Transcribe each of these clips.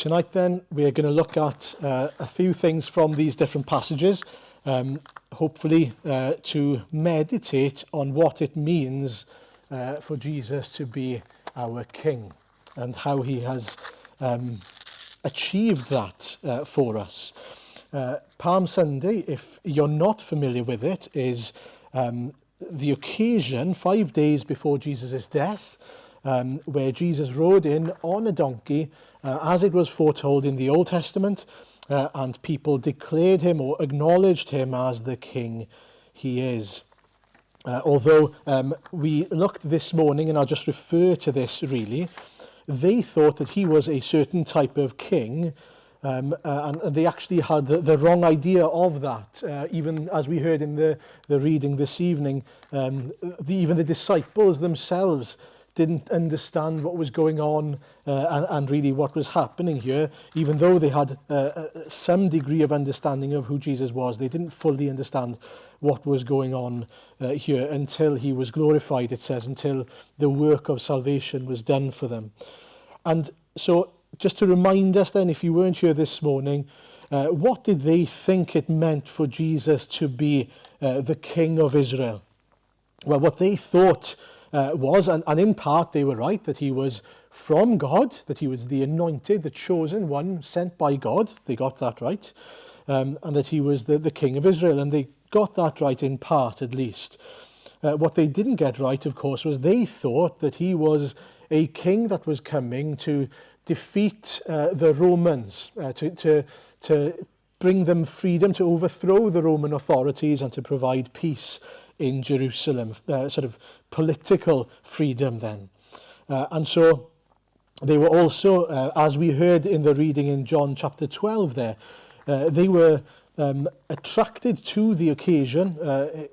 Tonight then, we're going to look at a few things from these different passages, hopefully to meditate on what it means for Jesus to be our King and how he has achieved that for us. Palm Sunday, if you're not familiar with it, is the occasion 5 days before Jesus' death, where Jesus rode in on a donkey as it was foretold in the Old Testament, and people declared him or acknowledged him as the king he is. Although we looked this morning, and I'll just refer to this really, they thought that he was a certain type of king, and they actually had the wrong idea of that. Even as we heard in the reading this evening, even the disciples themselves didn't understand what was going on and really what was happening here. Even though they had some degree of understanding of who Jesus was, they didn't fully understand what was going on here until he was glorified, it says, until the work of salvation was done for them. And so just to remind us then, if you weren't here this morning, what did they think it meant for Jesus to be the King of Israel? Well, what they thought was, and in part they were right, that he was from God, that he was the anointed, the chosen one sent by God. They got that right. And that he was the King of Israel, and they got that right in part at least. What they didn't get right, of course, was they thought that he was a king that was coming to defeat the Romans, to bring them freedom, to overthrow the Roman authorities and to provide peace in Jerusalem, sort of political freedom then. And so they were also, as we heard in the reading in John chapter 12 there, they were attracted to the occasion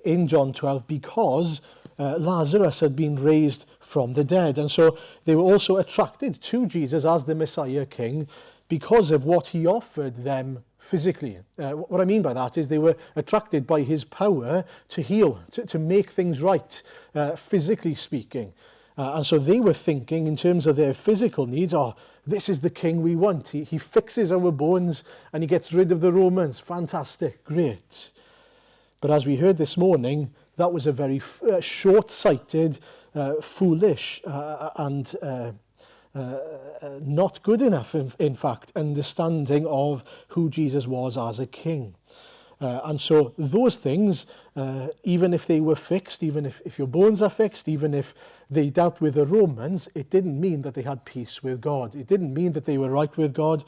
in John 12 because Lazarus had been raised from the dead. And so they were also attracted to Jesus as the Messiah King because of what he offered them physically. What I mean by that is they were attracted by his power to heal, to make things right, physically speaking. And so they were thinking in terms of their physical needs, this is the king we want. He fixes our bones and he gets rid of the Romans. Fantastic, great. But as we heard this morning, that was a very short-sighted, foolish and not good enough, in fact, understanding of who Jesus was as a king. And so those things, even if they were fixed, even if your bones are fixed, even if they dealt with the Romans, it didn't mean that they had peace with God. It didn't mean that they were right with God.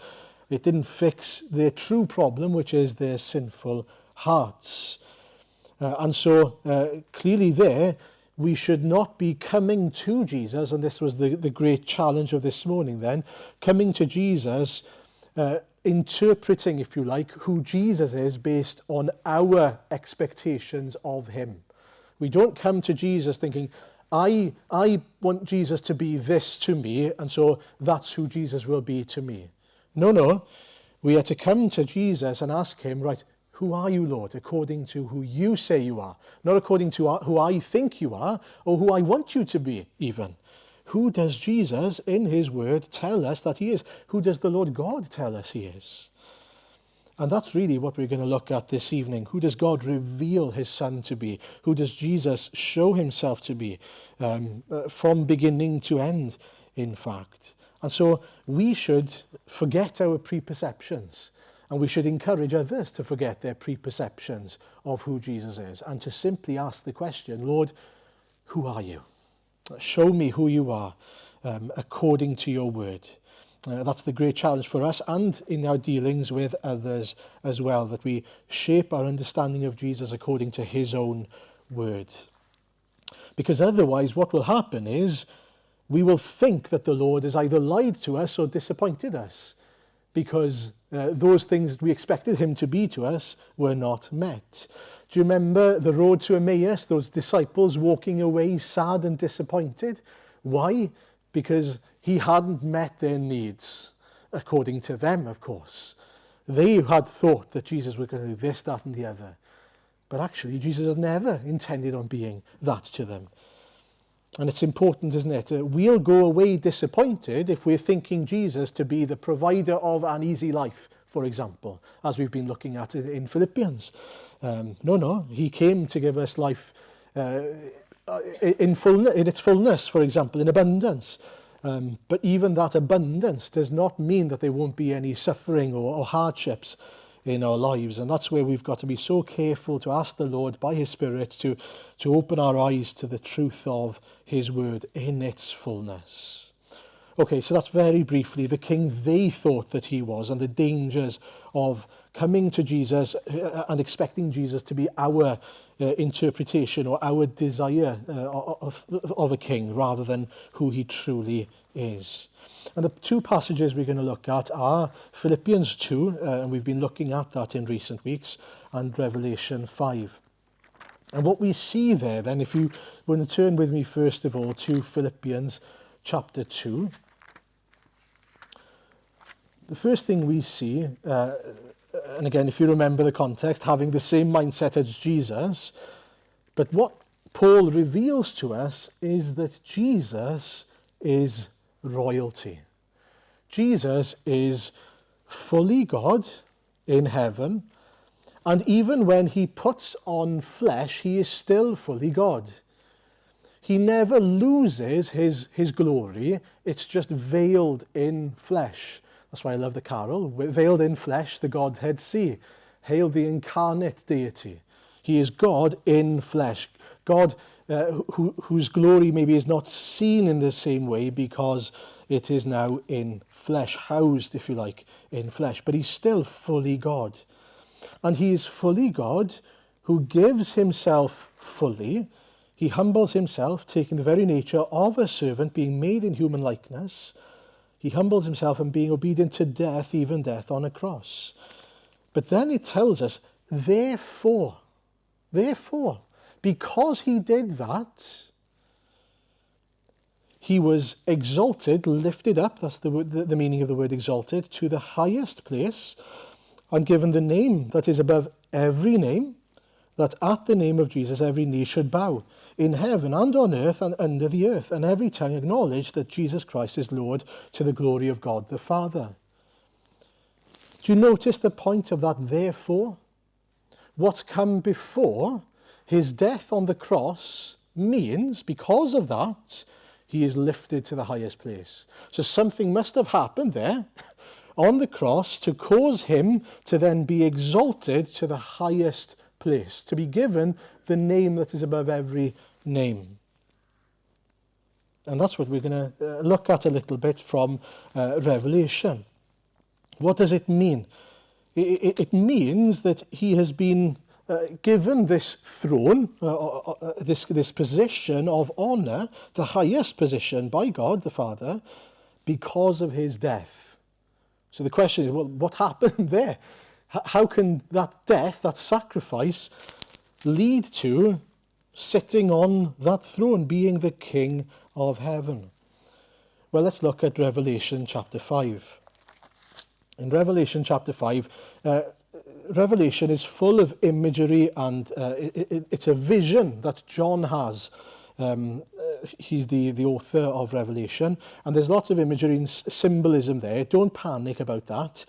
It didn't fix their true problem, which is their sinful hearts. And so clearly there, we should not be coming to Jesus, and this was the great challenge of this morning then, coming to Jesus, interpreting, if you like, who Jesus is based on our expectations of him. We don't come to Jesus thinking, I want Jesus to be this to me, and so that's who Jesus will be to me. No. We are to come to Jesus and ask him, right, who are you, Lord, according to who you say you are? Not according to who I think you are, or who I want you to be, even. Who does Jesus, in his word, tell us that he is? Who does the Lord God tell us he is? And that's really what we're going to look at this evening. Who does God reveal his Son to be? Who does Jesus show himself to be? From beginning to end, in fact. And so we should forget our preperceptions. And we should encourage others to forget their preperceptions of who Jesus is and to simply ask the question, Lord, who are you? Show me who you are according to your word. That's the great challenge for us and in our dealings with others as well, that we shape our understanding of Jesus according to his own word. Because otherwise what will happen is we will think that the Lord has either lied to us or disappointed us, because those things that we expected him to be to us were not met. Do you remember the road to Emmaus, those disciples walking away sad and disappointed? Why? Because he hadn't met their needs, according to them, of course. They had thought that Jesus was going to do this, that, and the other. But actually, Jesus had never intended on being that to them. And it's important, isn't it? We'll go away disappointed if we're thinking Jesus to be the provider of an easy life, for example, as we've been looking at in Philippians. No, he came to give us life in its fullness, for example, in abundance. But even that abundance does not mean that there won't be any suffering or hardships in our lives. And that's where we've got to be so careful to ask the Lord by his Spirit to open our eyes to the truth of his word in its fullness. Okay, so that's very briefly the king they thought that he was and the dangers of coming to Jesus and expecting Jesus to be our interpretation or our desire of a king rather than who he truly is. And the two passages we're going to look at are Philippians 2, and we've been looking at that in recent weeks, and Revelation 5. And what we see there then, if you want to turn with me first of all to Philippians chapter 2, the first thing we see, and again, if you remember the context, having the same mindset as Jesus, but what Paul reveals to us is that Jesus is royalty. Jesus is fully God in heaven, and even when he puts on flesh, he is still fully God. He never loses his glory, it's just veiled in flesh. That's why I love the carol, veiled in flesh, the Godhead see. Hail the incarnate deity. He is God in flesh. God whose glory maybe is not seen in the same way because it is now in flesh, housed, if you like, in flesh. But he's still fully God. And he is fully God who gives himself fully. He humbles himself, taking the very nature of a servant, being made in human likeness. He humbles himself and being obedient to death, even death on a cross. But then it tells us, therefore, because he did that, he was exalted, lifted up, that's the meaning of the word exalted, to the highest place, and given the name that is above every name, that at the name of Jesus every knee should bow, in heaven and on earth and under the earth, and every tongue acknowledge that Jesus Christ is Lord, to the glory of God the Father. Do you notice the point of that therefore? What's come before his death on the cross means, because of that, he is lifted to the highest place. So something must have happened there on the cross to cause him to then be exalted to the highest place, to be given the name that is above every name. And that's what we're going to look at a little bit from Revelation. What does it mean? It means that he has been given this throne, this position of honor, the highest position by God the Father, because of his death. So the question is, well, what happened there? How can that death, that sacrifice, lead to sitting on that throne, being the King of heaven? Well, let's look at Revelation chapter 5. In Revelation chapter 5, Revelation is full of imagery, and it's a vision that John has. He's the author of Revelation, and there's lots of imagery and symbolism there. Don't panic about that.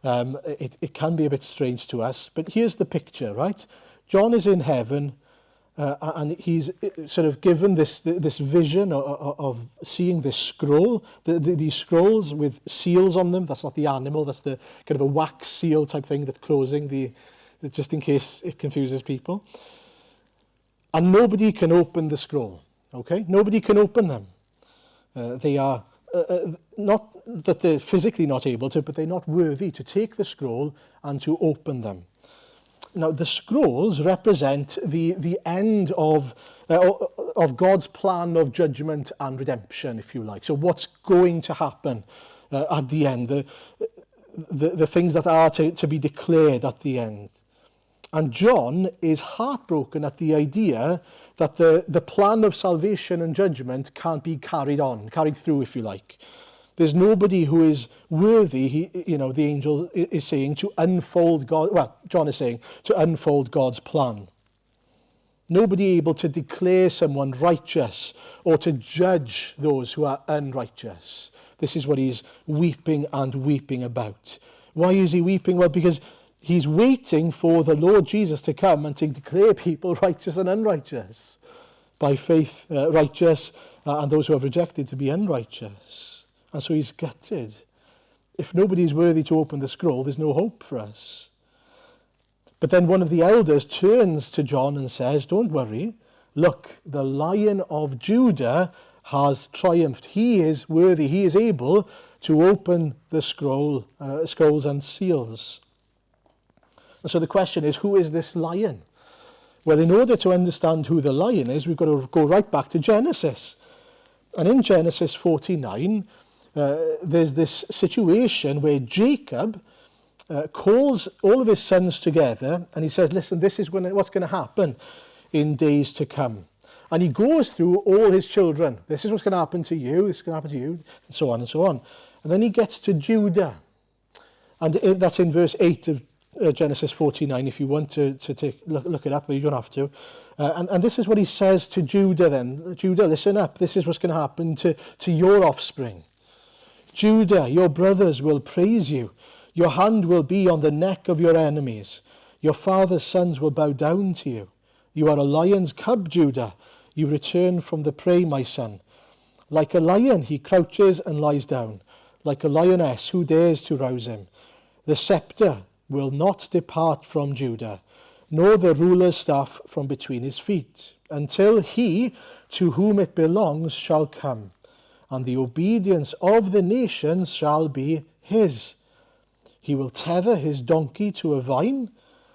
It can be a bit strange to us, but here's the picture, right? John is in heaven, and he's sort of given this vision of seeing this scroll, these scrolls with seals on them. That's not the animal, that's the kind of a wax seal type thing that's closing just in case it confuses people. And nobody can open the scroll, okay? Nobody can open them. They are not that they're physically not able to, but they're not worthy to take the scroll and to open them. Now, the scrolls represent the end of God's plan of judgment and redemption, if you like. So what's going to happen at the end, the things that are to be declared at the end. And John is heartbroken at the idea that the plan of salvation and judgment can't be carried through, if you like. There's nobody who is worthy, the angel is saying, to unfold God. Well, John is saying, to unfold God's plan. Nobody able to declare someone righteous or to judge those who are unrighteous. This is what he's weeping and weeping about. Why is he weeping? Well, because he's waiting for the Lord Jesus to come and to declare people righteous and unrighteous. By faith, righteous, and those who have rejected to be unrighteous. And so he's gutted. If nobody is worthy to open the scroll, there's no hope for us. But then one of the elders turns to John and says, don't worry, look, the Lion of Judah has triumphed. He is worthy, he is able to open the scrolls and seals. And so the question is, who is this lion? Well, in order to understand who the lion is, we've got to go right back to Genesis. And in Genesis 49, there's this situation where Jacob calls all of his sons together and he says, listen, this is what's going to happen in days to come. And he goes through all his children. This is what's going to happen to you, this is going to happen to you, and so on and so on. And then he gets to Judah. And that's in verse 8 of Genesis 49, if you want to look it up, but you don't have to. And this is what he says to Judah then. Judah, listen up. This is what's going to happen to your offspring. Judah, your brothers will praise you. Your hand will be on the neck of your enemies. Your father's sons will bow down to you. You are a lion's cub, Judah. You return from the prey, my son. Like a lion, he crouches and lies down. Like a lioness, who dares to rouse him? The scepter will not depart from Judah, nor the ruler's staff from between his feet, until he to whom it belongs shall come, and the obedience of the nations shall be his. He will tether his donkey to a vine,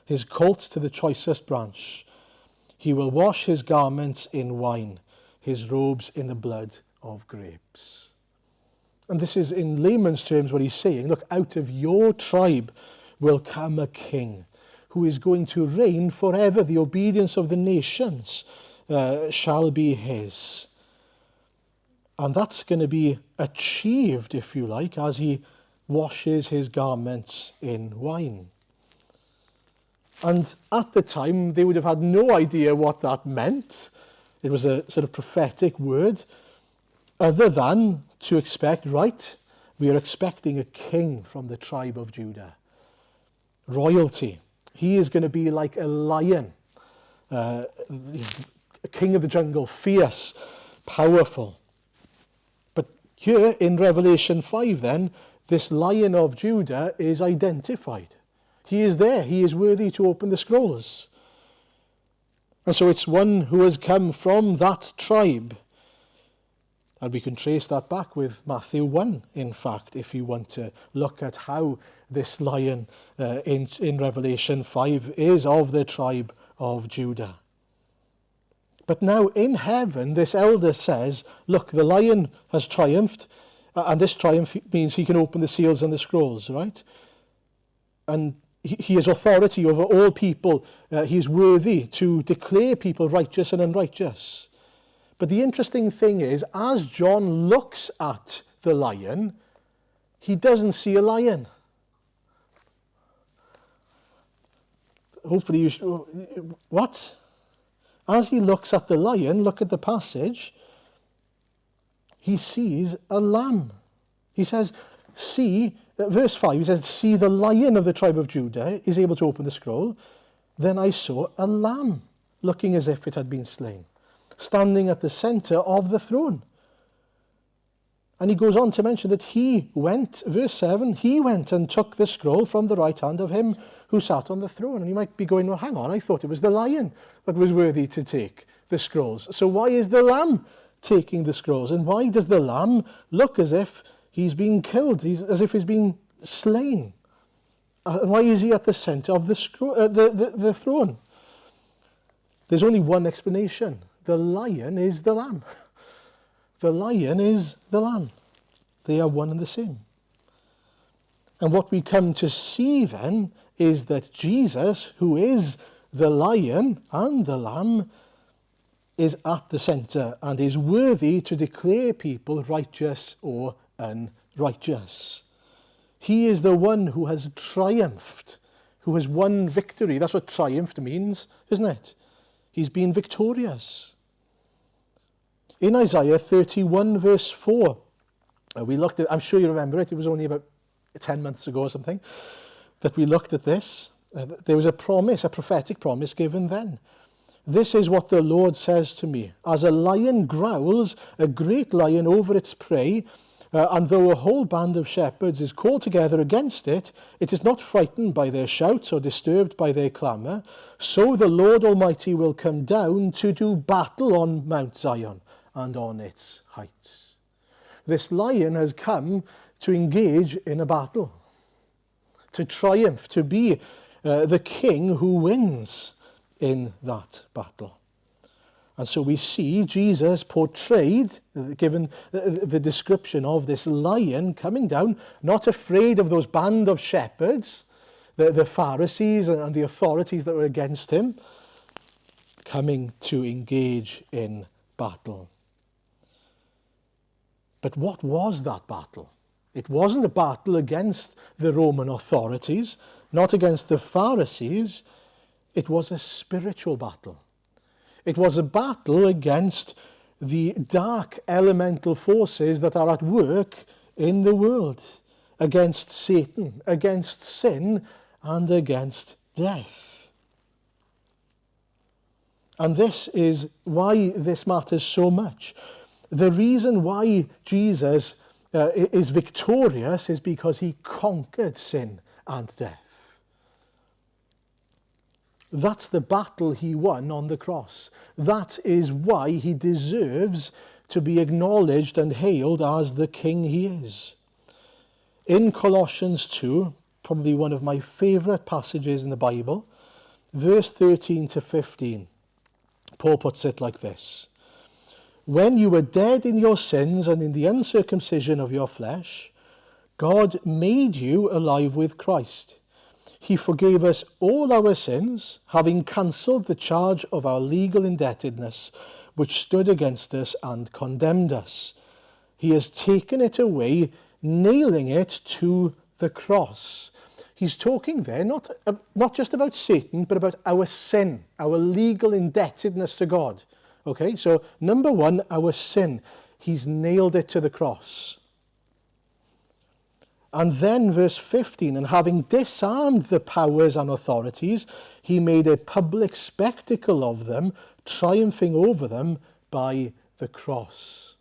his colt to the choicest branch. He will wash his garments in wine, his robes in the blood of grapes. And this is, in layman's terms, what he's saying. Look, out of your tribe will come a king who is going to reign forever. The obedience of the nations shall be his. And that's going to be achieved, if you like, as he washes his garments in wine. And at the time, they would have had no idea what that meant. It was a sort of prophetic word, other than to expect, right, we are expecting a king from the tribe of Judah. Royalty. He is going to be like a lion, a king of the jungle, fierce, powerful. But here in Revelation 5 then, this Lion of Judah is identified. He is there. He is worthy to open the scrolls. And so it's one who has come from that tribe. And we can trace that back with Matthew 1, in fact, if you want to look at how this lion in Revelation 5 is of the tribe of Judah. But now in heaven, this elder says, look, the lion has triumphed, and this triumph means he can open the seals and the scrolls, right? And he has authority over all people. He is worthy to declare people righteous and unrighteous. But the interesting thing is, as John looks at the lion, he doesn't see a lion. Hopefully you what? As he looks at the lion, look at the passage, he sees a lamb. He says, see, verse 5, he says, see, the lion of the tribe of Judah is able to open the scroll. Then I saw a lamb, looking as if it had been slain, standing at the center of the throne. And he goes on to mention that he went, verse 7, he went and took the scroll from the right hand of him who sat on the throne. And you might be going, well, hang on, I thought it was the lion that was worthy to take the scrolls. So why is the lamb taking the scrolls? And why does the lamb look as if he's being killed, as if he's being slain? And why is he at the center of the throne? There's only one explanation. The lion is the lamb. The lion is the lamb. They are one and the same. And what we come to see then is that Jesus, who is the lion and the lamb, is at the center and is worthy to declare people righteous or unrighteous. He is the one who has triumphed, who has won victory. That's what triumphed means, isn't it? He's been victorious. In Isaiah 31 verse 4, we looked at, I'm sure you remember it, it was only about 10 months ago or something, that we looked at this. There was a promise, a prophetic promise given then. This is what the Lord says to me. As a lion growls, a great lion over its prey, and though a whole band of shepherds is called together against it, it is not frightened by their shouts or disturbed by their clamour. So the Lord Almighty will come down to do battle on Mount Zion and on its heights. This lion has come to engage in a battle, to triumph, to be the king who wins in that battle. And so we see Jesus portrayed, given the description of this lion coming down, not afraid of those band of shepherds, the Pharisees and the authorities that were against him, coming to engage in battle. But what was that battle? It wasn't a battle against the Roman authorities, not against the Pharisees. It was a spiritual battle. It was a battle against the dark elemental forces that are at work in the world, against Satan, against sin, and against death. And this is why this matters so much. The reason why Jesus is victorious is because he conquered sin and death. That's the battle he won on the cross. That is why he deserves to be acknowledged and hailed as the king he is. In Colossians 2, probably one of my favourite passages in the Bible, verse 13 to 15, Paul puts it like this. When you were dead in your sins and in the uncircumcision of your flesh, God made you alive with Christ. He forgave us all our sins, having cancelled the charge of our legal indebtedness, which stood against us and condemned us. He has taken it away, nailing it to the cross. He's talking there not just about Satan, but about our sin, our legal indebtedness to God. Okay, so number one, our sin. He's nailed it to the cross. And then verse 15, and having disarmed the powers and authorities, he made a public spectacle of them, triumphing over them by the cross.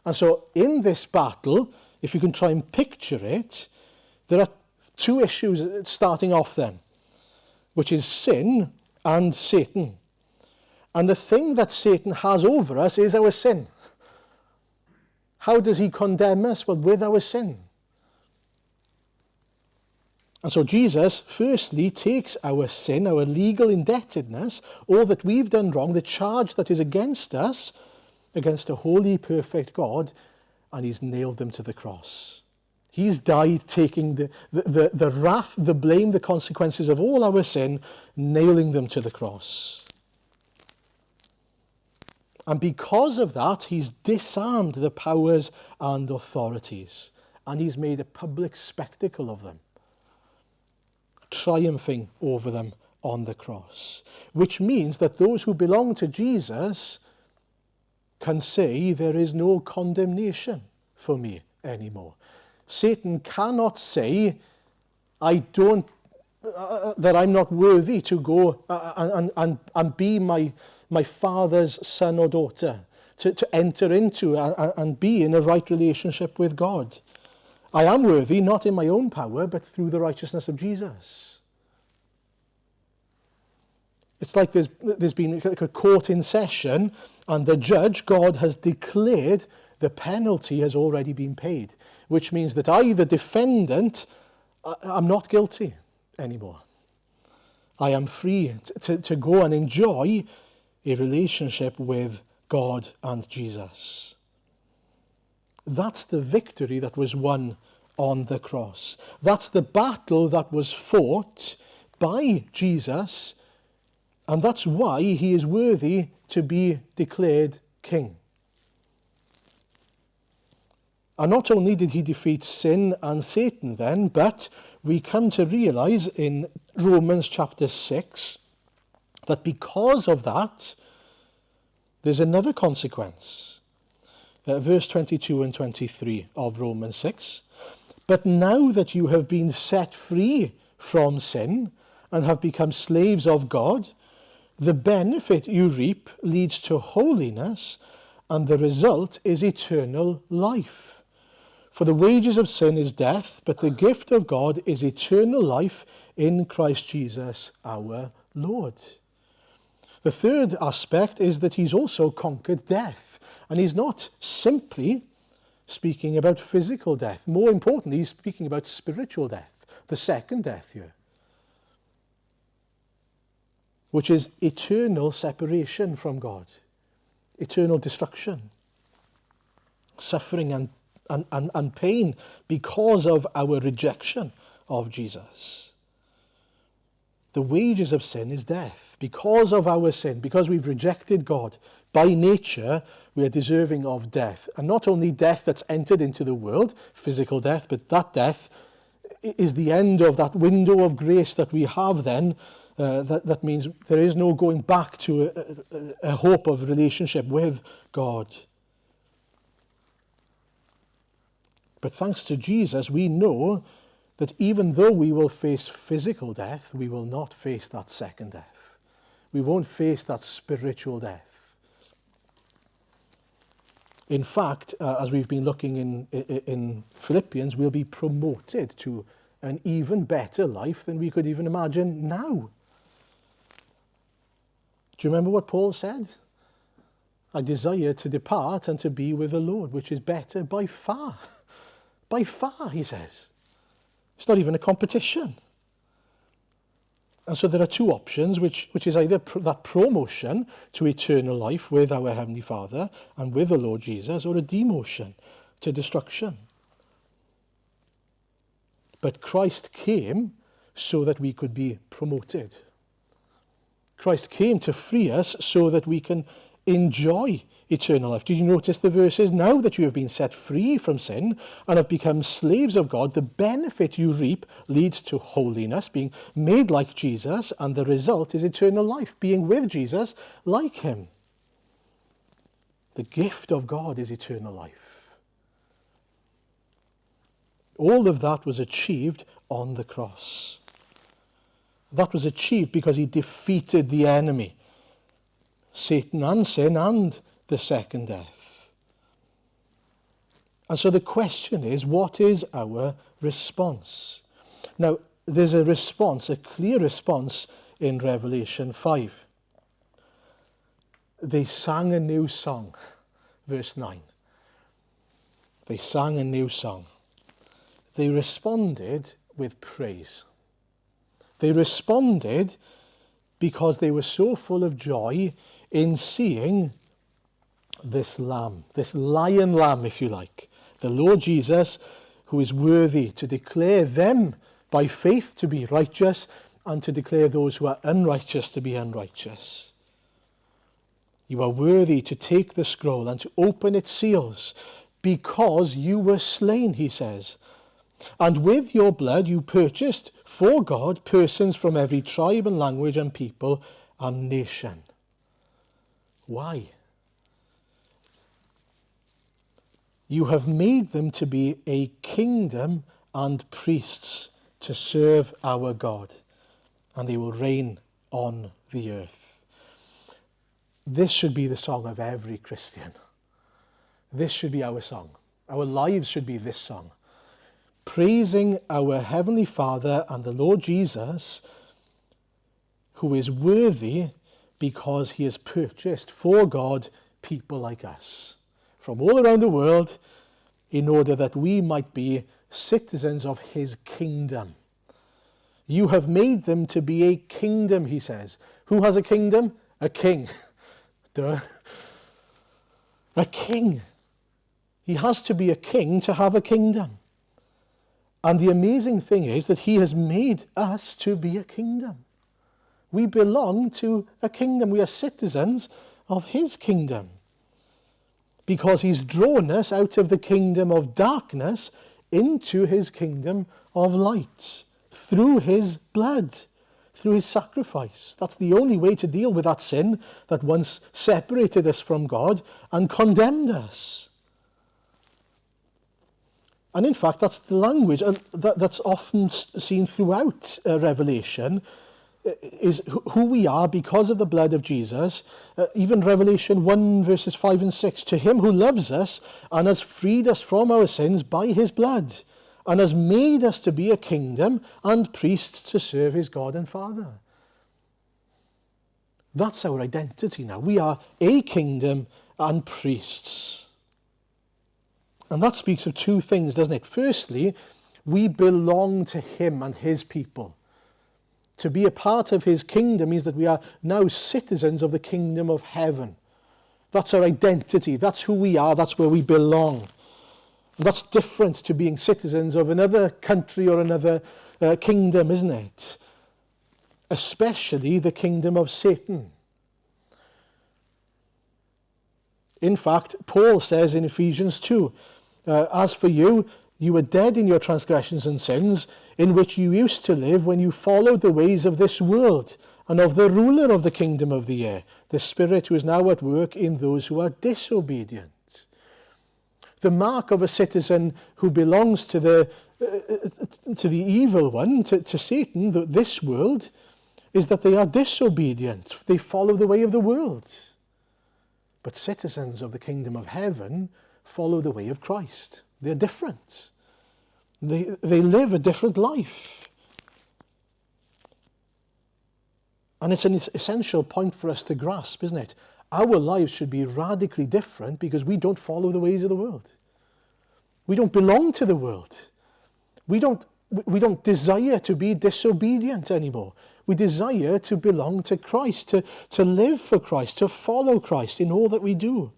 And so in this battle, if you can try and picture it, there are two issues starting off then, which is sin and Satan. And the thing that Satan has over us is our sin. How does he condemn us? Well, with our sin. And so Jesus, firstly, takes our sin, our legal indebtedness, all that we've done wrong, the charge that is against us, against a holy, perfect God, and he's nailed them to the cross. He's died taking the wrath, the blame, the consequences of all our sin, nailing them to the cross. And because of that, he's disarmed the powers and authorities, and he's made a public spectacle of them, triumphing over them on the cross. Which means that those who belong to Jesus can say, there is no condemnation for me anymore. Satan cannot say, that I'm not worthy to go and be my father's son or daughter, to enter into and be in a right relationship with God. I am worthy, not in my own power, but through the righteousness of Jesus. It's like there's been a court in session, and the judge, God, has declared the penalty has already been paid, which means that I, the defendant, I'm not guilty anymore. I am free to go and enjoy a relationship with God and Jesus. That's the victory that was won on the cross. That's the battle that was fought by Jesus, and that's why he is worthy to be declared king. And not only did he defeat sin and Satan then, but we come to realize in Romans chapter 6, But because of that, there's another consequence. Verse 22 and 23 of Romans 6. But now that you have been set free from sin and have become slaves of God, the benefit you reap leads to holiness, and the result is eternal life. For the wages of sin is death, but the gift of God is eternal life in Christ Jesus our Lord. The third aspect is that he's also conquered death. And he's not simply speaking about physical death. More importantly, he's speaking about spiritual death, the second death here, which is eternal separation from God, eternal destruction, suffering and pain because of our rejection of Jesus. The wages of sin is death. Because of our sin, because we've rejected God, by nature, we are deserving of death. And not only death that's entered into the world, physical death, but that death is the end of that window of grace that we have then. That means there is no going back to a hope of relationship with God. But thanks to Jesus, we know that even though we will face physical death, we will not face that second death. We won't face that spiritual death. In fact, as we've been looking in Philippians, we'll be promoted to an even better life than we could even imagine now. Do you remember what Paul said? I desire to depart and to be with the Lord, which is better by far. By far, he says. It's not even a competition. And so there are two options, which is either that promotion to eternal life with our Heavenly Father and with the Lord Jesus, or a demotion to destruction. But Christ came so that we could be promoted. Christ came to free us so that we can enjoy eternal life. Did you notice the verses? Now that you have been set free from sin and have become slaves of God, the benefit you reap leads to holiness, being made like Jesus, and the result is eternal life, being with Jesus like him. The gift of God is eternal life. All of that was achieved on the cross. That was achieved because he defeated the enemy, Satan and sin and the second death. And so the question is, what is our response? Now, there's a response, a clear response in Revelation 5. They sang a new song, verse 9. They sang a new song. They responded with praise. They responded because they were so full of joy in seeing this lamb, this lion lamb, if you like, the Lord Jesus, who is worthy to declare them by faith to be righteous and to declare those who are unrighteous to be unrighteous. You are worthy to take the scroll and to open its seals because you were slain, he says. And with your blood you purchased for God persons from every tribe and language and people and nation. Why? You have made them to be a kingdom and priests to serve our God, and they will reign on the earth. This should be the song of every Christian. This should be our song. Our lives should be this song. Praising our Heavenly Father and the Lord Jesus, who is worthy because he has purchased for God people like us from all around the world in order that we might be citizens of his kingdom. You have made them to be a kingdom, he says. Who has a kingdom? A king. Duh. A king. He has to be a king to have a kingdom. And the amazing thing is that he has made us to be a kingdom. We belong to a kingdom. We are citizens of his kingdom. Because he's drawn us out of the kingdom of darkness into his kingdom of light. Through his blood. through his sacrifice. That's the only way to deal with that sin that once separated us from God and condemned us. And in fact, that's the language that's often seen throughout Revelation, is who we are because of the blood of Jesus. Even Revelation 1 verses 5 and 6, to him who loves us and has freed us from our sins by his blood, and has made us to be a kingdom and priests to serve his God and Father. That's our identity now. We are a kingdom and priests. And that speaks of two things, doesn't it? Firstly, we belong to him and his people. To be a part of his kingdom means that we are now citizens of the kingdom of heaven. That's our identity. That's who we are. That's where we belong. And that's different to being citizens of another country or another kingdom, isn't it? Especially the kingdom of Satan. In fact, Paul says in Ephesians 2, as for you, you were dead in your transgressions and sins, in which you used to live when you followed the ways of this world and of the ruler of the kingdom of the air, the spirit who is now at work in those who are disobedient. The mark of a citizen who belongs to the evil one, to Satan, this world, is that they are disobedient. They follow the way of the world. But citizens of the kingdom of heaven follow the way of Christ. They're different. They live a different life. And it's an essential point for us to grasp, isn't it? Our lives should be radically different because we don't follow the ways of the world. We don't belong to the world. We don't desire to be disobedient anymore. We desire to belong to Christ, to live for Christ, to follow Christ in all that we do.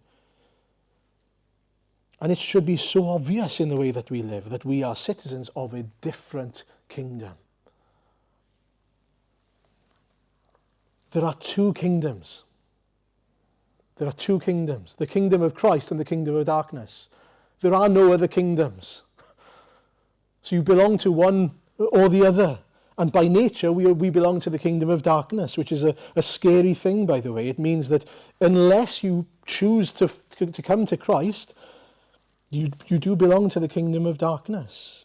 And it should be so obvious in the way that we live that we are citizens of a different kingdom. There are two kingdoms. There are two kingdoms, the kingdom of Christ and the kingdom of darkness. There are no other kingdoms. So you belong to one or the other. And by nature, we belong to the kingdom of darkness, which is a scary thing, by the way. It means that unless you choose to come to Christ, you do belong to the kingdom of darkness.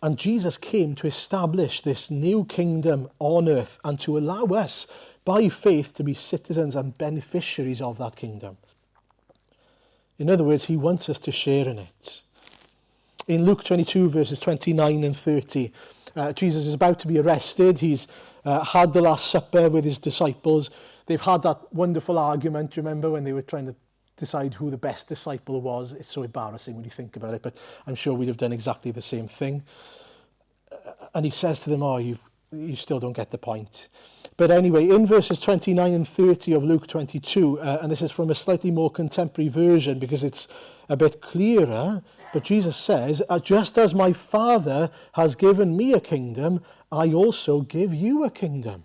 And Jesus came to establish this new kingdom on earth and to allow us, by faith, to be citizens and beneficiaries of that kingdom. In other words, he wants us to share in it. In Luke 22, verses 29 and 30, Jesus is about to be arrested. He's had the Last Supper with his disciples. They've had that wonderful argument, do you remember, when they were trying to decide who the best disciple was? It's so embarrassing when you think about it, but I'm sure we'd have done exactly the same thing. And he says to them, you still don't get the point. But anyway, in verses 29 and 30 of Luke 22, and this is from a slightly more contemporary version because it's a bit clearer, but Jesus says, just as my Father has given me a kingdom, I also give you a kingdom.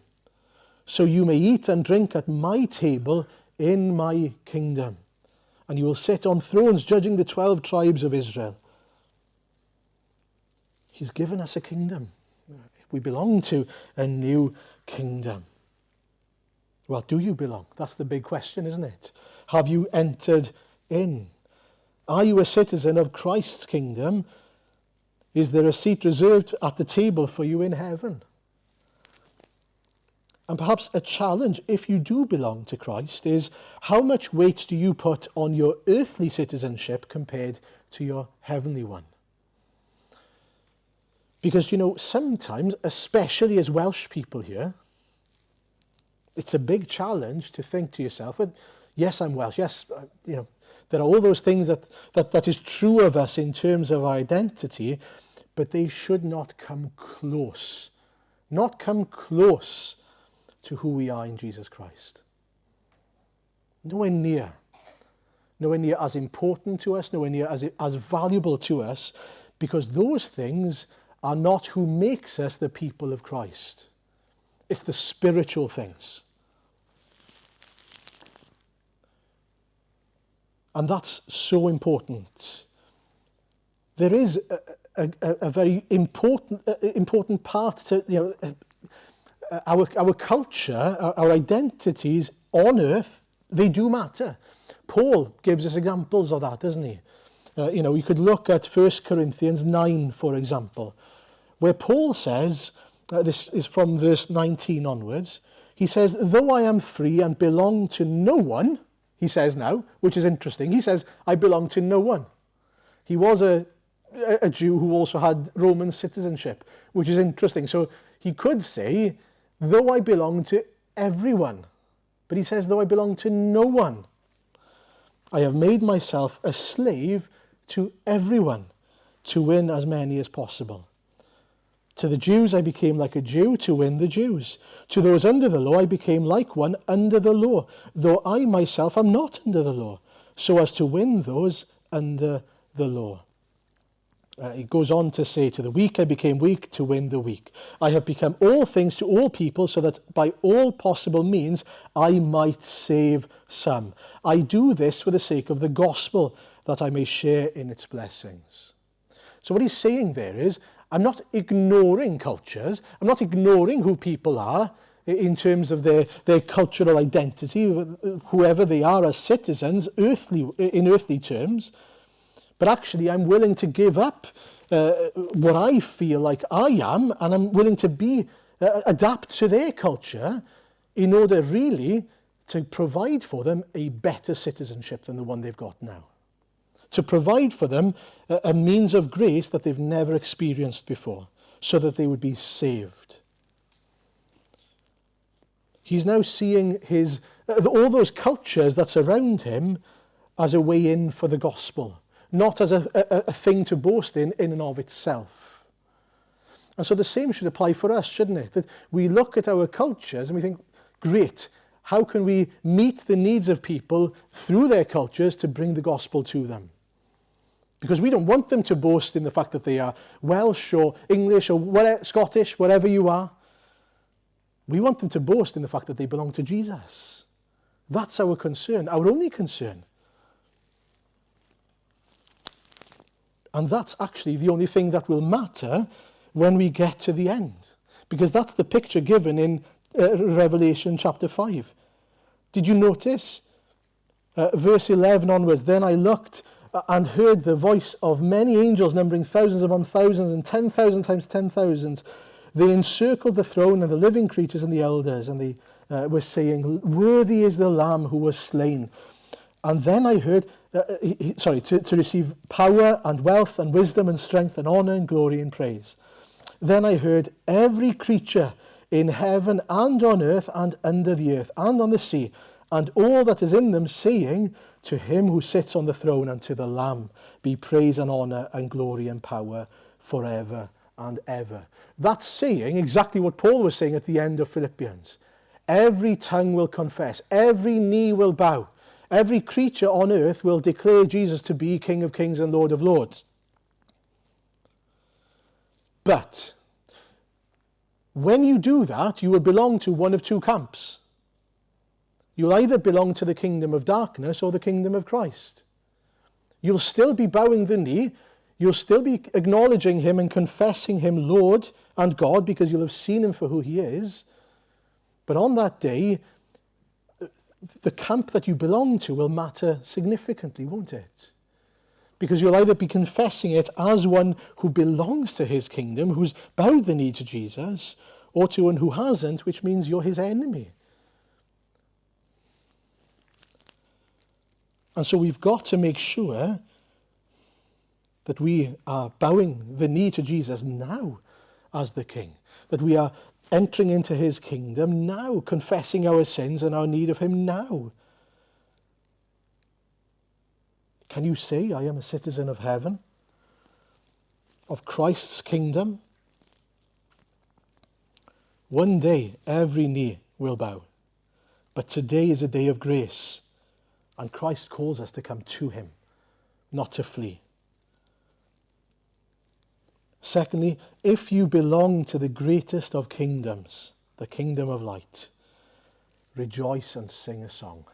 So you may eat and drink at my table in my kingdom. And you will sit on thrones judging the 12 tribes of Israel. He's given us a kingdom. We belong to a new kingdom. Well, do you belong? That's the big question, isn't it? Have you entered in? Are you a citizen of Christ's kingdom? Is there a seat reserved at the table for you in heaven? And perhaps a challenge, if you do belong to Christ, is how much weight do you put on your earthly citizenship compared to your heavenly one? Because, sometimes, especially as Welsh people here, it's a big challenge to think to yourself, well, yes, I'm Welsh, yes, there are all those things that is true of us in terms of our identity, but they should not come close to who we are in Jesus Christ. Nowhere near as important to us, nowhere near as valuable to us, because those things are not who makes us the people of Christ. It's the spiritual things. And that's so important. There is a very important part to, our culture, our identities on earth, they do matter. Paul gives us examples of that, doesn't he? You could look at 1 Corinthians 9, for example, where Paul says, this is from verse 19 onwards, he says, though I am free and belong to no one, he says now, which is interesting, he says, I belong to no one. He was a Jew who also had Roman citizenship, which is interesting. So he could say, though I belong to everyone, but he says, though I belong to no one, I have made myself a slave to everyone to win as many as possible. To the Jews I became like a Jew to win the Jews. To those under the law I became like one under the law, though I myself am not under the law, so as to win those under the law. He goes on to say, to the weak I became weak to win the weak. I have become all things to all people so that by all possible means I might save some. I do this for the sake of the gospel, that I may share in its blessings. So what he's saying there is, I'm not ignoring cultures. I'm not ignoring who people are in terms of their cultural identity, whoever they are as citizens, in earthly terms. But actually, I'm willing to give up what I feel like I am, and I'm willing to adapt to their culture in order really to provide for them a better citizenship than the one they've got now. To provide for them a means of grace that they've never experienced before, so that they would be saved. He's now seeing all those cultures that surround him as a way in for the gospel, not as a thing to boast in and of itself. And so the same should apply for us, shouldn't it? That we look at our cultures and we think, great, how can we meet the needs of people through their cultures to bring the gospel to them? Because we don't want them to boast in the fact that they are Welsh or English or Scottish, whatever you are. We want them to boast in the fact that they belong to Jesus. That's our concern, our only concern. And that's actually the only thing that will matter when we get to the end. Because that's the picture given in Revelation chapter 5. Did you notice? Verse 11 onwards, then I looked and heard the voice of many angels numbering thousands upon thousands and 10,000 times 10,000. They encircled the throne and the living creatures and the elders, and they were saying, worthy is the Lamb who was slain. And then I heard, to receive power and wealth and wisdom and strength and honor and glory and praise. Then I heard every creature in heaven and on earth and under the earth and on the sea, and all that is in them saying, to him who sits on the throne and to the Lamb be praise and honor and glory and power forever and ever. That's saying exactly what Paul was saying at the end of Philippians. Every tongue will confess, every knee will bow, every creature on earth will declare Jesus to be King of Kings and Lord of Lords. But when you do that, you will belong to one of two camps. You'll either belong to the kingdom of darkness or the kingdom of Christ. You'll still be bowing the knee. You'll still be acknowledging him and confessing him Lord and God, because you'll have seen him for who he is. But on that day, the camp that you belong to will matter significantly, won't it? Because you'll either be confessing it as one who belongs to his kingdom, who's bowed the knee to Jesus, or to one who hasn't, which means you're his enemy. And so we've got to make sure that we are bowing the knee to Jesus now as the King, that we are entering into his kingdom now, confessing our sins and our need of him now. Can you say, I am a citizen of heaven, of Christ's kingdom? One day, every knee will bow. But today is a day of grace, and Christ calls us to come to him, not to flee. Secondly, if you belong to the greatest of kingdoms, the kingdom of light, rejoice and sing a song.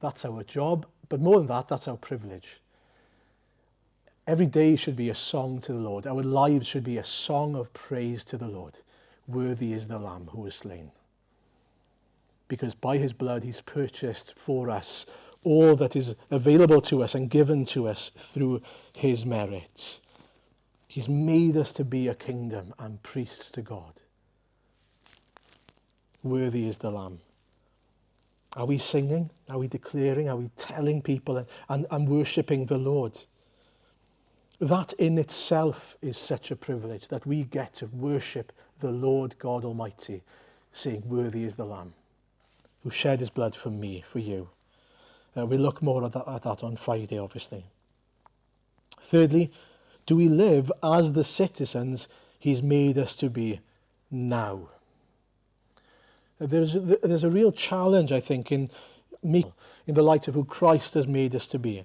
That's our job, but more than that, that's our privilege. Every day should be a song to the Lord. Our lives should be a song of praise to the Lord. Worthy is the Lamb who was slain. Because by his blood he's purchased for us all that is available to us and given to us through his merit. He's made us to be a kingdom and priests to God. Worthy is the Lamb. Are we singing? Are we declaring? Are we telling people and worshipping the Lord? That in itself is such a privilege, that we get to worship the Lord God Almighty, saying, worthy is the Lamb who shed his blood for me, for you. We'll look more at that on Friday, obviously. Thirdly, do we live as the citizens he's made us to be now? There's a real challenge, I think, in the light of who Christ has made us to be.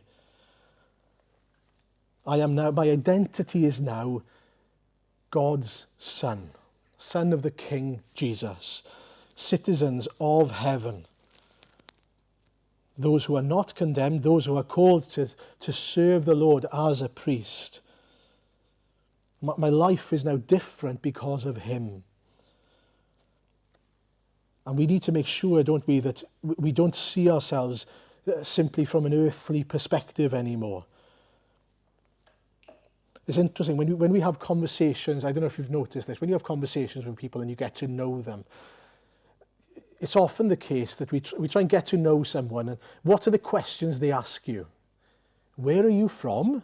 My identity is now God's son of the King Jesus, citizens of heaven. Those who are not condemned, those who are called to serve the Lord as a priest. My life is now different because of him. And we need to make sure, don't we, that we don't see ourselves simply from an earthly perspective anymore. It's interesting, when we have conversations, I don't know if you've noticed this, when you have conversations with people and you get to know them, it's often the case that we try and get to know someone, and what are the questions they ask you? Where are you from?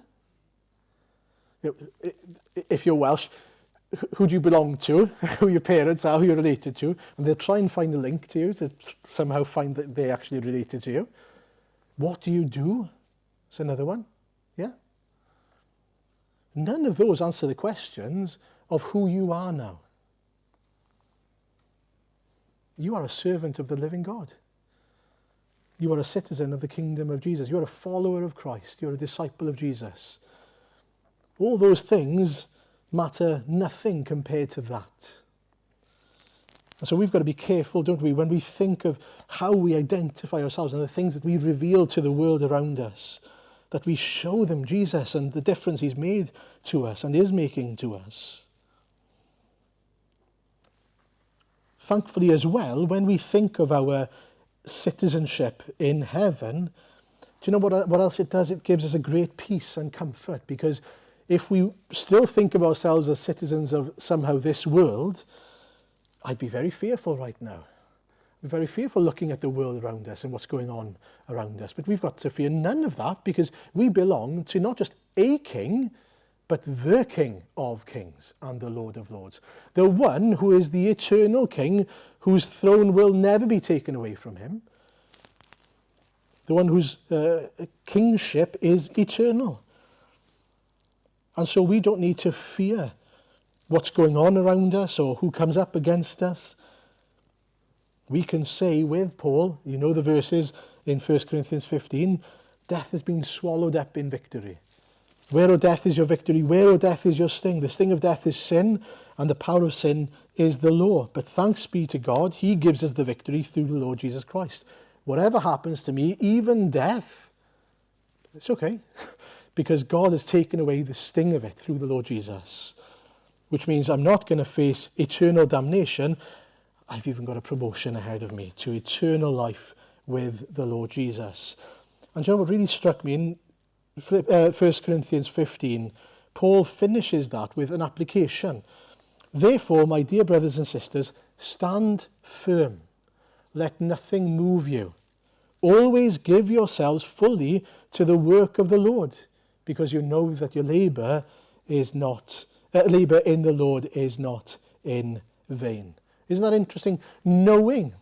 If you're Welsh, who do you belong to, who your parents are, who you're related to, and they'll try and find a link to you to somehow find that they're actually related to you. What do you do? It's another one. Yeah? None of those answer the questions of who you are now. You are a servant of the living God. You are a citizen of the kingdom of Jesus. You are a follower of Christ. You're a disciple of Jesus. All those things matter nothing compared to that. And so we've got to be careful, don't we, when we think of how we identify ourselves and the things that we reveal to the world around us, that we show them Jesus and the difference he's made to us and is making to us. Thankfully as well, when we think of our citizenship in heaven, do you know what else it does? It gives us a great peace and comfort, because if we still think of ourselves as citizens of somehow this world, I'd be very fearful right now. I'd be very fearful looking at the world around us and what's going on around us. But we've got to fear none of that, because we belong to not just a king, but the King of Kings and the Lord of Lords. The one who is the eternal King, whose throne will never be taken away from him. The one whose kingship is eternal. And so we don't need to fear what's going on around us or who comes up against us. We can say with Paul, you know the verses in 1 Corinthians 15, death has been swallowed up in victory. Where, O death, is your victory? Where, O death, is your sting? The sting of death is sin, and the power of sin is the law. But thanks be to God, he gives us the victory through the Lord Jesus Christ. Whatever happens to me, even death, it's okay. Because God has taken away the sting of it through the Lord Jesus. Which means I'm not going to face eternal damnation. I've even got a promotion ahead of me to eternal life with the Lord Jesus. And you know what really struck me in 1 Corinthians 15, Paul finishes that with an application. Therefore, my dear brothers and sisters, stand firm. Let nothing move you. Always give yourselves fully to the work of the Lord, because you know that your labour in the Lord is not in vain. Isn't that interesting? Knowing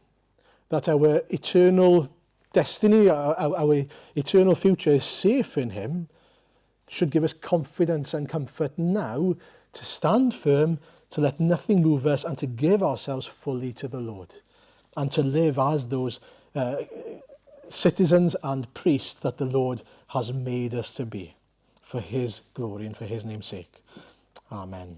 that our eternal destiny, our eternal future is safe in him, should give us confidence and comfort now to stand firm, to let nothing move us, and to give ourselves fully to the Lord, and to live as those citizens and priests that the Lord has made us to be, for his glory and for his name's sake. Amen.